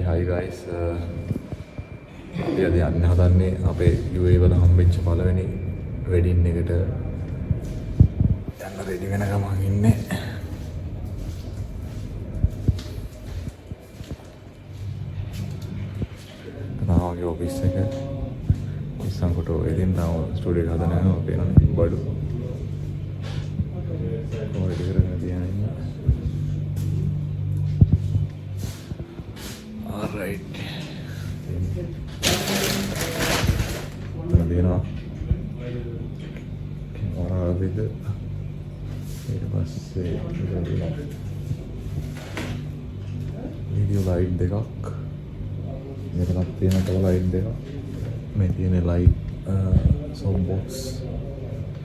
Hi guys. අපි අද යන්න හදන්නේ අපේ UAE වල හම්බෙච්ච පළවෙනි වෙඩින් එකට. යන්න රෙඩි වෙන ගමන් ඉන්නේ. තාමගේ ඔෆිස් එක ඉස්සන් කොට ඉතින් තාම ස්ටුඩියෝ එක හදන යනවා අපේ නම් බඩු. ඔය ටික කරගෙන තියන ඉන්න. Alright. දෙනවා වරාවිද ඊට පස්සේ වීඩියෝ ලයිට් දෙකක් මෙතනක් තියෙන තව ලයිට් දෙකක් මේ තියෙන ලයිට් සොබ් බොක්ස්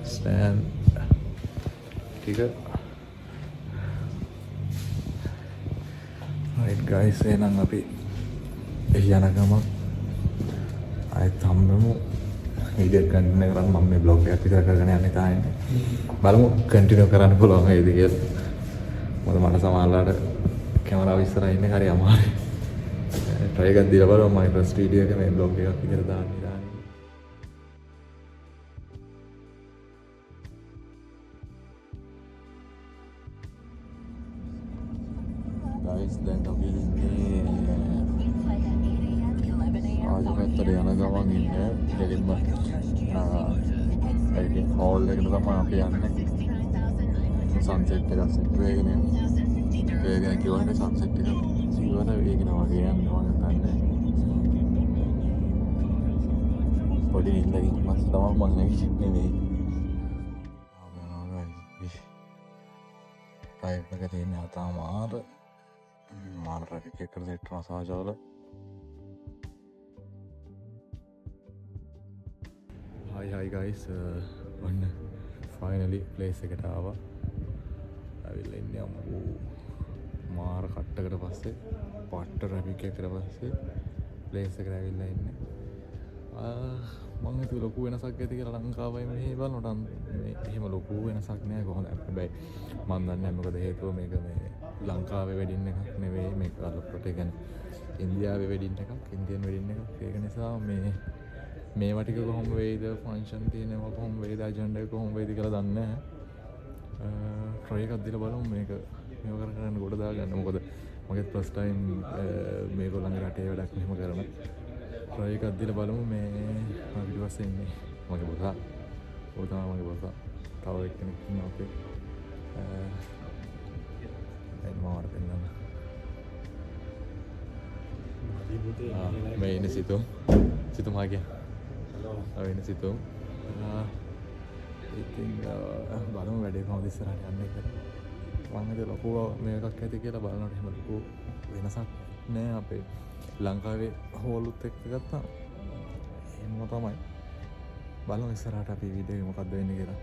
ස්ටෑන්ඩ් ටික රයිට් ගයිස් එහෙනම් අපි යන ගමන් ආයෙත් හම්බෙමු වීඩියෝ කන්ටිනියු කරන්න මම මේ බ්ලොග් එකත් විතර කරගෙන යන්නේ තාන්නේ බලමු කන්ටිනියු කරන්න පුළුවන් වේද කියලා මොකද මට සමහරවිට කැමරාව ඉස්සරහා ඉන්නේ හරි අමාරුයි try එකක් දීලා බලමු මම ෆස්ට් වීඩියෝ එක මේ බ්ලොග් එකක් විතර දාන්නේ guys දැන් අපි ඉන්නේ ආජපැත්තට යන ගමන් ඉන්නේ දෙලින්ම ඒකේ හෝල් එකට තමයි අපි යන්නේ සන්සෙට් එකක් සෙට් වෙගෙන ඒකෙන් කියවන්නේ සන්සෙට් එක ජීවන වේගෙන වගේ යනවා නැත්නම් පොඩි ඉන්නකින් මස් තමයි මම නැගිටින්නේ නෙවෙයි ටයිප් එක තියෙන අතමාර මාරට එක සෙට් මසාජ් වල hi guys ඔන්න finally place එකට ආවා ඇවිල්ලා ඉන්නේ අම්මෝ මාර කට්ටකට පස්සේ පට්ට ට්‍රැෆික් එකකට පස්සේ place එකට ඇවිල්ලා ඉන්නේ මම හිතුව ලොකු වෙනසක් ඇති කියලා ලංකාවයි මෙහෙ බලනකොට මේ එහෙම ලොකු වෙනසක් නෑ කොහොමද හැබැයි මම දන්නේ නැහැ මොකද හේතුව මේක මේ ලංකාවේ වෙඩින් එකක් නෙවෙයි මේක අලුත් ඒ කියන්නේ ඉන්දියාවේ වෙඩින් එකක් ඉන්දියන් වෙඩින් එකක් ඒක නිසා මේවා ටික කොහොම වෙයිද ෆන්ක්ෂන් තියෙනවා කොහොම වෙයිද ඇජෙන්ඩා එක කොහොම වෙයිද කියලා දන්නේ නැහැ try එකක් දීලා බලමු මේක කරන්න ගොඩ දාගන්න මොකද මගේ ෆස්ට් ටයිම් මේගොල්ලන්ගේ රටේ වැඩක් මෙහෙම කරන try එකක් දීලා බලමු මේ ඊට පස්සේ ඉන්නේ මගේ බොසා ඔය තමයි මගේ බොසා තව එක්කෙනෙක් ඉන්නවා අපේ දැන් මාර දෙන්නම් මේ ඉන්නේ සිතුම් ආගේ අවයින සිතුම් ඉතින් බලමු වැඩේ කොහොමද ඉස්සරහට යන්නේ කියලා මම හිතුවා ලොකු මේකක් ඇති කියලා බලනකොට එහෙම ලොකු වෙනසක් නෑ අපේ ලංකාවේ හෝලුත් එක්ක ගත්තා එහෙම තමයි බලමු ඉස්සරහට අපි වීඩියෝ එක මොකක්ද වෙන්නේ කියලා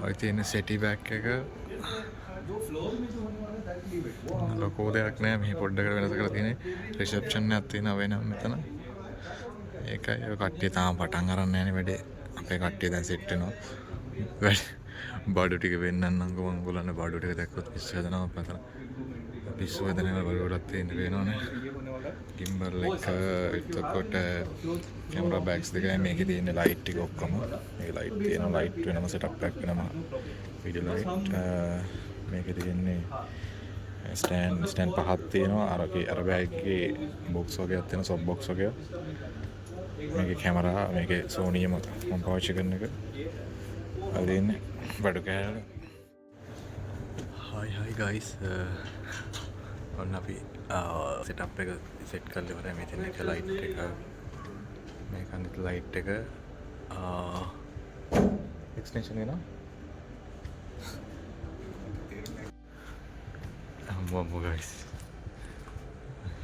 ඔය තියෙන සෙටි බෑග් එක ලොකෝ දෙයක් නෑ මෙහි පොඩ්ඩකට වෙනස කරලා තියෙන්නේ රිසෙප්ෂන් එකක් තියෙනවා වෙනම මෙතන ඒකයි ඔය කට්ටිය තාම පටන් අරන් නැහැනේ වැඩේ අපේ කට්ටිය දැන් සෙට් වෙනවා බඩු ටික වෙන්නන්නම්කෝ මම ඔයගොල්ලන්ගේ බඩු ටික දැක්කොත් පිස්සු හදනවා අපතන පිස්සු හදනවා බඩු ගොඩක් තියෙන වෙනවනේ ගිම්බල් එක එතකොට කැමරා බෑග්ස් දෙකයි මේකේ තියෙන ලයිට් ටික ඔක්කොම මේ ලයිට් තියෙන ලයිට් වෙනම සෙටප් එකක් වෙනම වීඩියෝ ලයිට් මේකේ තියෙන්නේ ස්ටෑන්ඩ් පහක් තියෙනවා අර බෑග් එකේ බොක්ස් වගේක් තියෙනවා සොබ් බොක්ස් වගේ මේකේ කැමරා මේකේ සෝනි මම පාවිච්චි කරන එක අද ඉන්නේ බඩු කෑල්ල hi guys ඔන්න අපි සෙටප් එක සෙට් කරලා ඉවරයි මේ තියෙන එක ලයිට් එක මේක අනිත් ලයිට් එක එක්ස්ටෙන්ෂන් වෙනවා අම්මෝ guys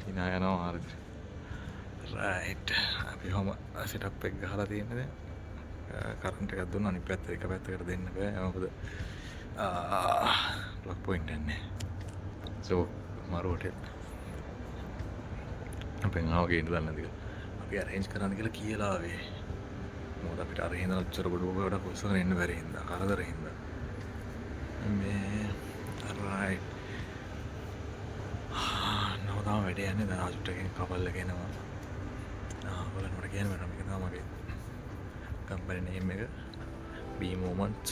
hina යනවා හරියට right අපි හොම සෙටප් එක ගහලා තියෙන්නේ දැන් කරන්ට් එකක් දුන්නා අනිත් පැත්ත එක පැත්තකට දෙන්න බෑ මොකද ප්ලග් පොයින්ට් නැහැ so මාරු හොටෙල් අපෙන් ආව ගේන්න දන්නේ නැතික අපි arrange කරන්න කියලා ආවේ මොකද අපිට අර හින්දා ඔච්චර ගොඩ ගොඩක් උස්සගෙන ඉන්න බැරි හින්දා කරදර හින්දා මේ රයිට් නවතාම වැඩේ යන්නේ දැන් ආජුට්ටකින් කපල් එක එනවා බලන්න මට කියන්න බෑ මේක තමයි මගේ කම්පැනි නේම් එක B moments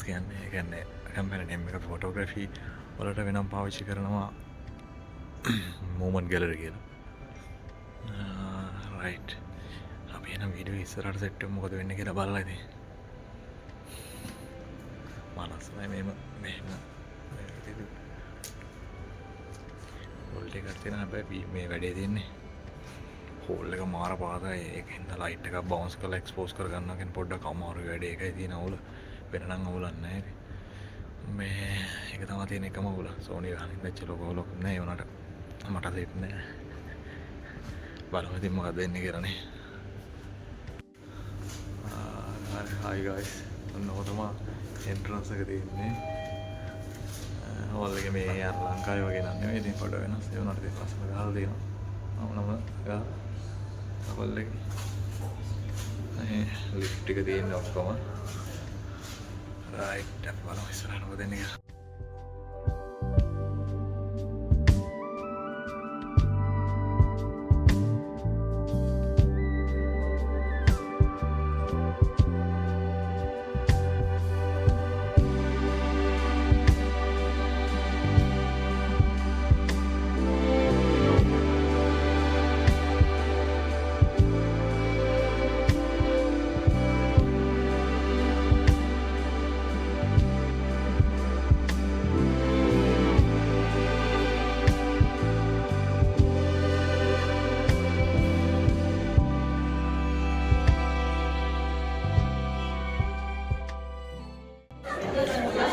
කියන්නේ ඒ කියන්නේ කම්පැනි නේම් එක ෆොටෝග්‍රැෆි වලට වෙනම් පාවිච්චි කරනවා moment gallery කියලා රයිට් අපි එනම් වීඩියෝ ඉස්සරහට සෙට් වෙමු මොකද වෙන්නේ කියලා බලලා ඉතින් මානසයි මෙහෙම හෝල් එකක් තියෙන හැබැයි මේ වැඩේ තියෙන්නේ හෝල් එක මාර පාතයි ඒකෙන්ද ලයිට් එකක් බවුන්ස් කරලා එක්ස්පෝස් කර ගන්නවා කියන්නේ පොඩ්ඩක් අමාරුයි වැඩේ ඒකයි තියෙන අවුල වෙන නම් අවුලක් නැහැ මේ ඒක තමයි තියෙන එකම අවුල සෝනි ගහනින් දැච්ච ලොකෝ ලොකු නෑ ඒ උනට මට දෙත් නෑ බලමු ඉතින් මොකද වෙන්නේ කියලානේ hi guys ඔන්න තමයි එන්ට්‍රන්ස් එක තියෙන්නේ හෝල් එකේ මේ අර ලංකාවේ වගේ නන් නෙවෙයි ඉතින් පොඩ වෙනස් ඒ උනට ඉතින් ලස්සන ගහලා තියෙනවා නම ගහ හෝල් එකේ ලිෆ්ට් එක තියෙන්නේ ඔක්කොම රයිට් අපි බලමු ඉස්සරහට මොකද වෙන්නේ කියලා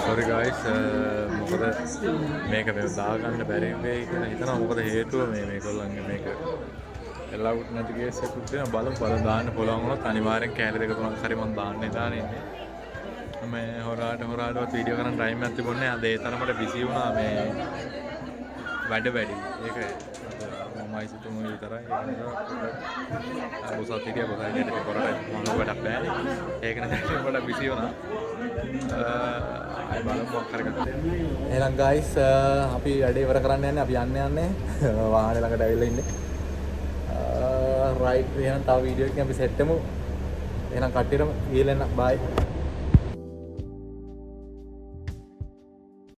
sorry guys මොකද මේක මේ දාගන්න බැරි වෙයි කියලා හිතනවා මොකද හේතුව මේගොල්ලන්ගේ මේක එලවුඩ් නැති කේස් එකක් තියෙනවා බලමු දාන්න පුළුවන් වුණොත් අනිවාර්යෙන් කෑලි දෙක තුනක් හරි මම දාන්න ඉඳානේ ඉන්නේ මේ හොරාටවත් වීඩියෝ කරන්න ටයිම් එකක් තිබුණේ අද ඒ තරමට බිසි වුණා මේ වැඩ වැඩි ඒක මමයි සිතුම විතරයි ඒක නිසා බොසත් හිටියා බොසත් හිටියට කරලා මම වැඩක් බෑනේ ඒක නිසා පොඩ්ඩක් බිසි වුණා එහෙනම් ගයිස් අපි වැඩේ ඉවර කරන්න යන්නේ අපි යන්නේ වාහනේ ළඟට ඇවිල්ලා ඉන්නේ රයිට් එහෙනම් තව වීඩියෝ එකකින් අපි සෙට් වෙමු එහෙනම් කට්ටියටම ගිහලා එන්න බයි